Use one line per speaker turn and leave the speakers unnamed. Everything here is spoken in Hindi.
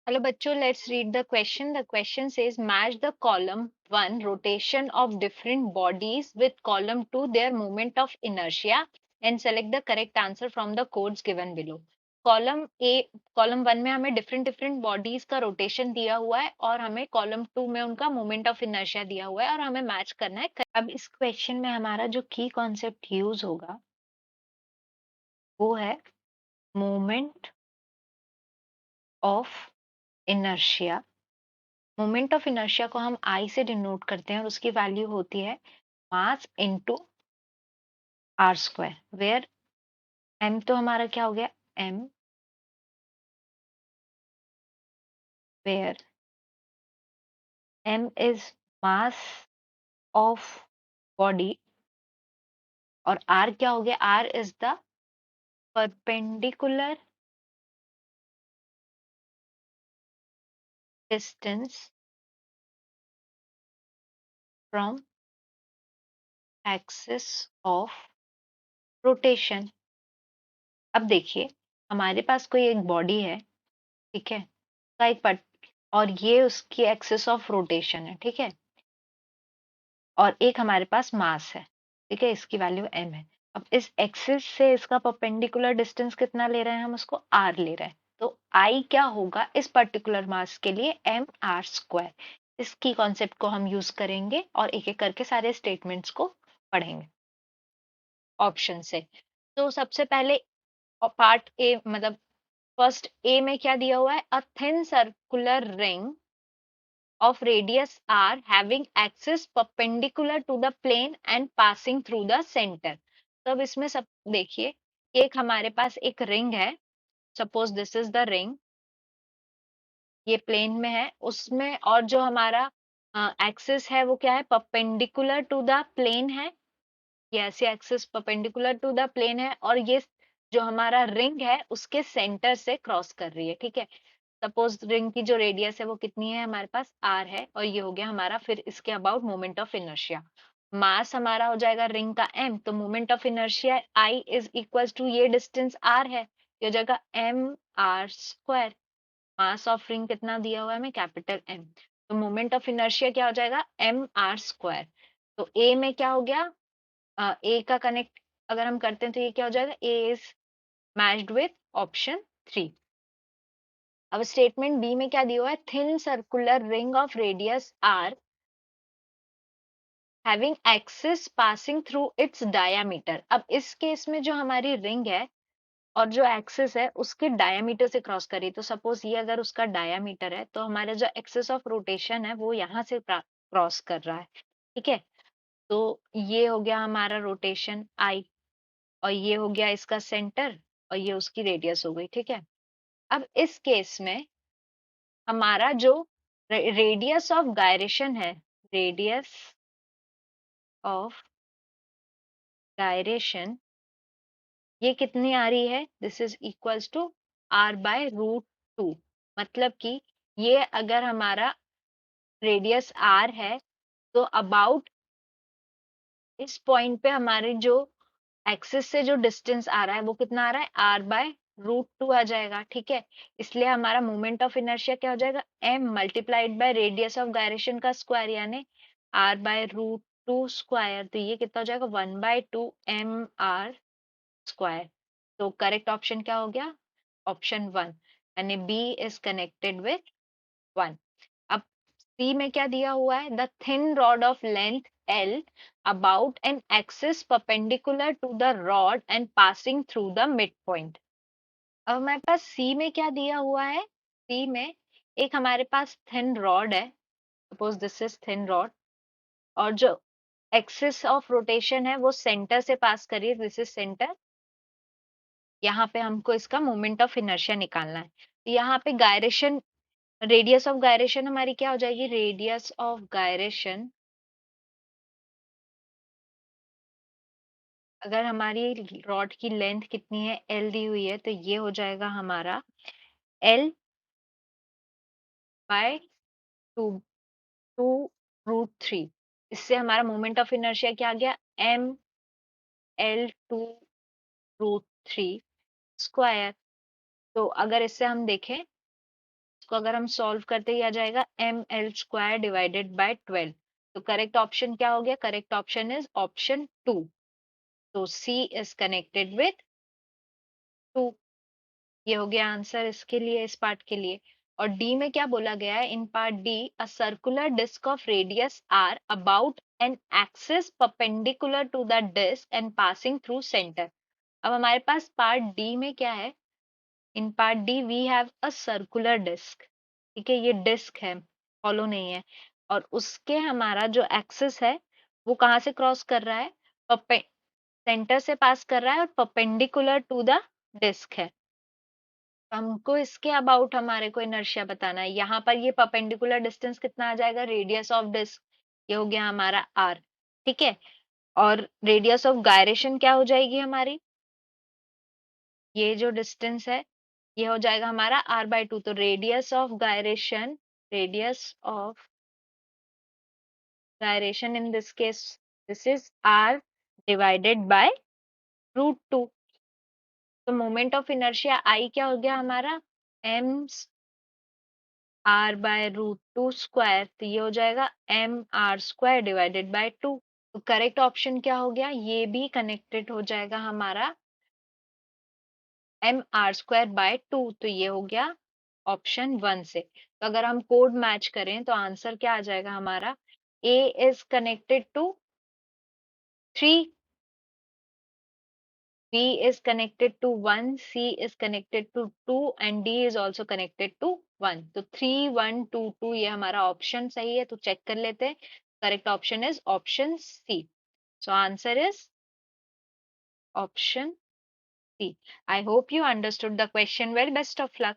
Hello bachcho, let's read the question. The question says match the column 1 rotation of different bodies with column 2 their moment of inertia and select the correct answer from the codes given below. Column A column 1 में हमें डिफरेंट डिफरेंट बॉडीज का रोटेशन दिया हुआ है और हमें कॉलम 2 में उनका मोमेंट ऑफ इनर्शिया दिया हुआ है और हमें मैच करना है। अब इस क्वेश्चन में हमारा जो की कॉन्सेप्ट यूज होगा वो है moment of inertia. Moment of inertia को हम आई से डिनोट करते हैं और उसकी वैल्यू होती है mass into R square, where M तो हमारा क्या हो गया, M, where M is mass of body और आर क्या हो गया, R is the perpendicular distance from axis of rotation. अब देखिए हमारे पास कोई एक बॉडी है, ठीक है, का एक पट और ये उसकी एक्सिस ऑफ रोटेशन है, ठीक है, और एक हमारे पास मास है, ठीक है, इसकी वैल्यू m है। अब इस एक्सिस से इसका परपेंडिकुलर डिस्टेंस कितना ले रहे हैं, हम उसको r ले रहे हैं, तो I क्या होगा इस पर्टिकुलर मास के लिए, m r स्क्वायर। इसकी कॉन्सेप्ट को हम यूज करेंगे और एक एक करके सारे स्टेटमेंट्स को पढ़ेंगे ऑप्शन से। तो सबसे पहले पार्ट ए मतलब फर्स्ट ए में क्या दिया हुआ है, a thin circular ring of radius r having axis perpendicular to the plane and passing through the center। तो अब इसमें सब देखिए, एक हमारे पास एक रिंग है, suppose this is the ring, ये प्लेन में है उसमें, और जो हमारा एक्सिस है वो क्या है, परपेंडिकुलर टू द प्लेन है, ये ऐसे axis perpendicular to the plane है और ये जो हमारा रिंग है उसके सेंटर से क्रॉस कर रही है, ठीक है। सपोज रिंग की जो रेडियस है वो कितनी है, हमारे पास आर है और ये हो गया हमारा फिर इसके about moment of inertia. Mass हमारा हो जाएगा रिंग का एम, तो moment of inertia I is equal to ये डिस्टेंस आर है, ये हो जाएगा M R square. Mass of ring कितना दिया हुआ है हमें, कैपिटल एम, तो मोमेंट ऑफ इनर्शिया क्या हो जाएगा, एम आर स्क्वायर। तो ए में क्या हो गया, ए का कनेक्ट अगर हम करते हैं तो ये क्या हो जाएगा, A is matched with option 3। अब स्टेटमेंट बी में क्या दिया हुआ है, thin circular ring of radius R having axis passing through its diameter. अब इस केस में जो हमारी रिंग है और जो एक्सिस है उसके डायामीटर से क्रॉस करी, तो सपोज ये अगर उसका डायामीटर है तो हमारा जो एक्सिस ऑफ रोटेशन है वो यहाँ से क्रॉस कर रहा है, ठीक है। तो ये हो गया हमारा रोटेशन आई और ये हो गया इसका सेंटर और ये उसकी रेडियस हो गई, ठीक है। अब इस केस में हमारा जो रेडियस ऑफ गायरेशन है, रेडियस ऑफ गायरेशन ये कितनी आ रही है, this is equals to R by root 2। मतलब कि ये अगर हमारा रेडियस आर है तो अबाउट इस पॉइंट पे हमारे जो एक्सिस से जो डिस्टेंस आ रहा है वो कितना आ रहा है, आर बाय रूट 2 आ जाएगा, ठीक है। इसलिए हमारा मोमेंट ऑफ इनर्शिया क्या हो जाएगा, M multiplied by radius of gyration का स्क्वायर यानी आर बाय रूट 2 स्क्वायर, तो ये कितना हो जाएगा, 1/2 एम आर स्क्वायर। तो करेक्ट ऑप्शन क्या हो गया, ऑप्शन 1, यानी बी इज कनेक्टेड विथ 1। अब सी में क्या दिया हुआ है, the thin rod of length L about an axis perpendicular to the rod and passing through the mid point. अब हमारे पास सी में क्या दिया हुआ है, सी में एक हमारे पास थिन रॉड है, suppose this is thin rod, और जो एक्सिस ऑफ रोटेशन है वो सेंटर से पास करिए, दिस इज सेंटर। यहाँ पे हमको इसका मोमेंट ऑफ इनर्शिया निकालना है, तो यहाँ पे गायरेशन, रेडियस ऑफ गायरेशन हमारी क्या हो जाएगी, रेडियस ऑफ गायरेशन अगर हमारी रॉड की लेंथ कितनी है, एल दी हुई है, तो ये हो जाएगा हमारा एल बाय 2 टू रूट 3। इससे हमारा मोमेंट ऑफ इनर्शिया क्या आ गया, एम एल 2 रूट 3 स्क्वायर। तो अगर इससे हम देखें इसको अगर हम सॉल्व करते ही आ जाएगा ml² डिवाइडेड बाय 12। तो करेक्ट ऑप्शन क्या हो गया? Correct option is option 2। तो सी इज कनेक्टेड विथ 2। ये हो गया आंसर इसके लिए, इस पार्ट के लिए। और डी में क्या बोला गया है? In part D, a circular disc of radius R about an axis perpendicular to the disc and passing through centre. अब हमारे पास पार्ट डी में क्या है? In part D we have a circular disc. ठीक है, ये डिस्क है, हॉलो नहीं है। और उसके हमारा जो एक्सिस है वो कहाँ से क्रॉस कर रहा है? सेंटर से पास कर रहा है और परपेंडिकुलर टू द डिस्क है। हमको इसके अबाउट हमारे को इनर्शिया बताना है। यहाँ पर ये परपेंडिकुलर डिस्टेंस कितना आ जाएगा? रेडियस ऑफ डिस्क, ये हो गया हमारा आर। ठीक है, और रेडियस ऑफ गायरेशन क्या हो जाएगी हमारी? ये जो डिस्टेंस है ये हो जाएगा हमारा r/2। तो radius of gyration in this case this is r divided by √2। तो मोमेंट ऑफ इनर्शिया I क्या हो गया हमारा? m r/√2²। तो ये हो जाएगा mr² डिवाइडेड बाय 2। तो करेक्ट ऑप्शन क्या हो गया? ये भी कनेक्टेड हो जाएगा हमारा mr²/2। तो ये हो गया ऑप्शन 1 से। तो अगर हम कोड मैच करें तो आंसर क्या आ जाएगा हमारा? A is connected to 3, B is connected to 1, C is connected to 2 and D is also connected to 1। तो 3 1 2 2 ये हमारा ऑप्शन सही है। तो चेक कर लेते हैं। Correct option is option C। So answer is option C। I hope you understood the question well. Best of luck.